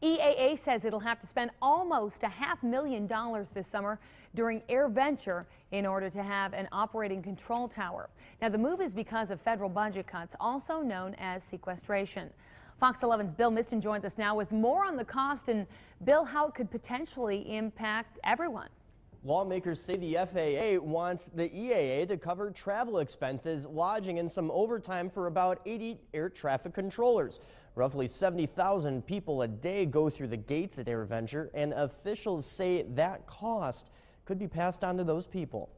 EAA says it'll have to spend almost $500,000 this summer during Airventure in order to have an operating control tower. Now, the move is because of federal budget cuts, also known as sequestration. Fox 11's Bill Miston joins us now with more on the cost and, Bill, how it could potentially impact everyone. Lawmakers say the FAA wants the EAA to cover travel expenses, lodging, and some overtime for about 80 air traffic controllers. Roughly 70,000 people a day go through the gates at Airventure, and officials say that cost could be passed on to those people.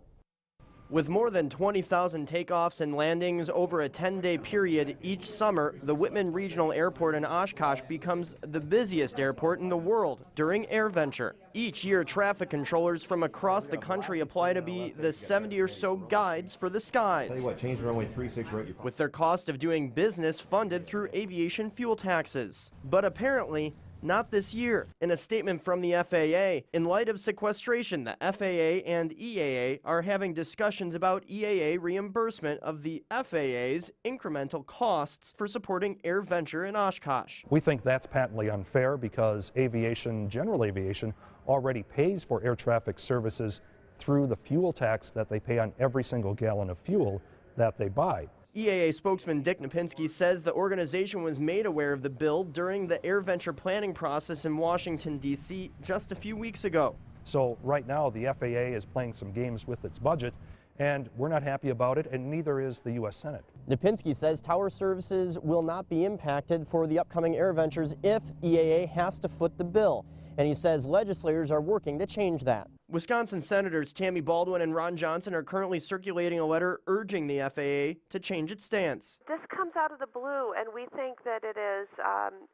With more than 20,000 takeoffs and landings over a 10-day period each summer, the Whitman Regional Airport in Oshkosh becomes the busiest airport in the world during Airventure. Each year, traffic controllers from across the country apply to be the 70 or so guides for the skies. Tell you what, change runway 36 right. With their cost of doing business funded through aviation fuel taxes. But apparently, not this year. In a statement from the FAA, in light of sequestration, the FAA and EAA are having discussions about EAA reimbursement of the FAA's incremental costs for supporting Airventure in Oshkosh. We think that's patently unfair because aviation, general aviation, already pays for air traffic services through the fuel tax that they pay on every single gallon of fuel that they buy. EAA spokesman Dick Napinski says the organization was made aware of the bill during the Airventure planning process in Washington, D.C. just a few weeks ago. So right now the FAA is playing some games with its budget, and we're not happy about it, and neither is the U.S. Senate. Napinski says tower services will not be impacted for the upcoming Airventures if EAA has to foot the bill. And he says legislators are working to change that. Wisconsin Senators Tammy Baldwin and Ron Johnson are currently circulating a letter urging the FAA to change its stance. This comes out of the blue, and we think that it is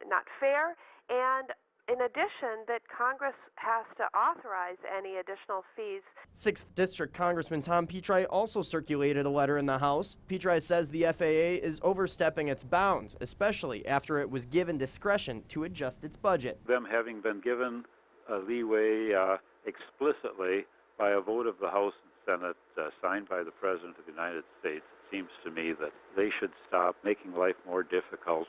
not fair, and in addition, that Congress has to authorize any additional fees. 6th District Congressman Tom Petri also circulated a letter in the House. Petri says the FAA is overstepping its bounds, especially after it was given discretion to adjust its budget. Them having been given a leeway explicitly by a vote of the House and Senate signed by the President of the United States, it seems to me that they should stop making life more difficult.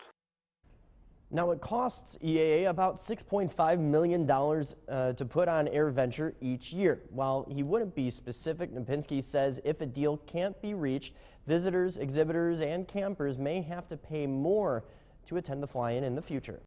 Now, it costs EAA about $6.5 million to put on Airventure each year. While he wouldn't be specific, Napinski says if a deal can't be reached, visitors, exhibitors, and campers may have to pay more to attend the fly-in the future.